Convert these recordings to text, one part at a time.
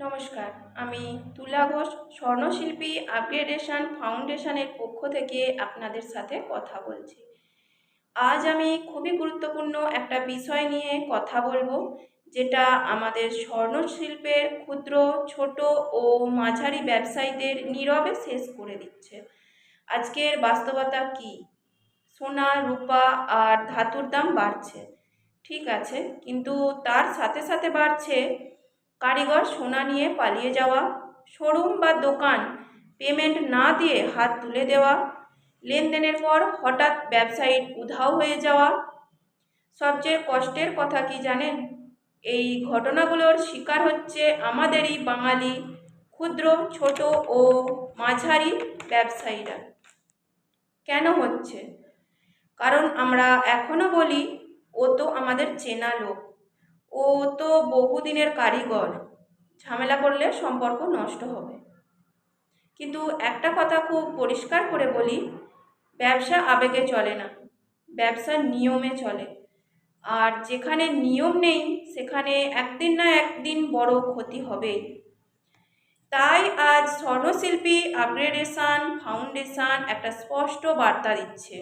নমস্কার, আমি তুলা ঘোষ স্বর্ণশিল্পী আপগ্রেডেশন ফাউন্ডেশনের পক্ষ থেকে আপনাদের সাথে কথা বলছি। আজ আমি খুবই গুরুত্বপূর্ণ একটা বিষয় নিয়ে কথা বলবো, যেটা আমাদের স্বর্ণশিল্পের ক্ষুদ্র, ছোট ও মাঝারি ব্যবসায়ীদের নীরবে শেষ করে দিচ্ছে। আজকের বাস্তবতা কি? সোনা, রূপা আর ধাতুর দাম বাড়ছে, ঠিক আছে, কিন্তু তার সাথে সাথে বাড়ছে কারিগর সোনা নিয়ে পালিয়ে যাওয়া, শোরুম বা দোকান পেমেন্ট না দিয়ে হাত তুলে দেওয়া, লেনদেনের পর হঠাৎ ব্যবসায়ীর উধাও হয়ে যাওয়া। সবচেয়ে কষ্টের কথা কি জানেন? এই ঘটনাগুলোর শিকার হচ্ছে আমাদেরই বাঙালি ক্ষুদ্র, ছোট ও মাঝারি ব্যবসায়ীরা। কেন হচ্ছে? কারণ আমরা এখনো বলি, ও তো আমাদের চেনা লোক, ও তো বহুদিনের কারিগর, ঝামেলা করলে সম্পর্ক নষ্ট হবে। কিন্তু একটা কথা খুব পরিষ্কার করে বলি, ব্যবসা আবেগে চলে না, ব্যবসা নিয়মে চলে। আর যেখানে নিয়ম নেই সেখানে একদিন না একদিন বড় ক্ষতি হবেই। তাই আজ স্বর্ণশিল্পী আপগ্রেডেশন ফাউন্ডেশন একটা স্পষ্ট বার্তা দিচ্ছে: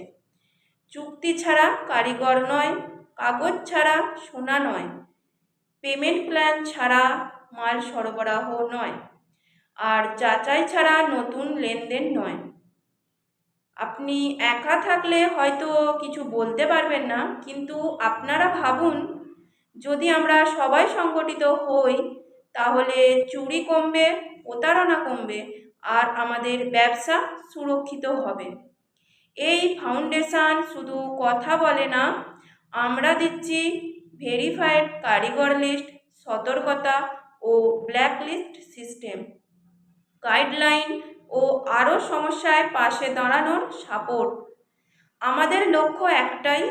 চুক্তি ছাড়া কারিগর নয়, কাগজ ছাড়া সোনা নয়, পেমেন্ট প্ল্যান ছাড়া মাল সরবরাহ নয়, আর যাচাই ছাড়া নতুন লেনদেন নয়। আপনি একা থাকলে হয়তো কিছু বলতে পারবেন না, কিন্তু আপনারা ভাবুন, যদি আমরা সবাই সংগঠিত হই, তাহলে চুরি কমবে, প্রতারণা কমবে, আর আমাদের ব্যবসা সুরক্ষিত হবে। এই ফাউন্ডেশন শুধু কথা বলে না, আমরা দিচ্ছি ভেরিফাইড কারিগর লিস্ট, সতর্কতা ও ব্ল্যাকলিস্ট সিস্টেম, গাইডলাইন ও আরও সমস্যায় পাশে দাঁড়ানোর সাপোর্ট। আমাদের লক্ষ্য একটাই,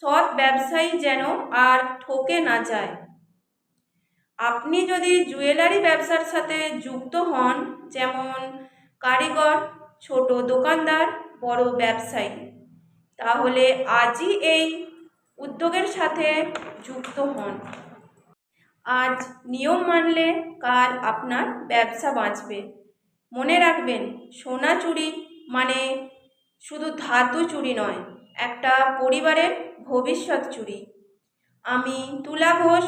সৎ ব্যবসায়ী যেন আর ঠকে না যায়। আপনি যদি জুয়েলারি ব্যবসার সাথে যুক্ত হন, যেমন কারিগর, ছোট দোকানদার, বড় ব্যবসায়ী, তাহলে আজই এই উদ্যোগের সাথে যুক্ত হন। আজ নিয়ম মানলে কাল আপনার ব্যবসা বাঁচবে। মনে রাখবেন, সোনা চুরি মানে শুধু ধাতু চুরি নয়, একটা পরিবারের ভবিষ্যৎ চুরি। আমি তুলা ঘোষ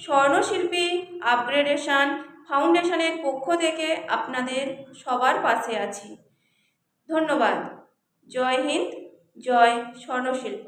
স্বর্ণশিল্পী আপগ্রেডেশন ফাউন্ডেশনের পক্ষ থেকে আপনাদের সবার পাশে আছি। ধন্যবাদ। জয় হিন্দ, জয় স্বর্ণশিল্প।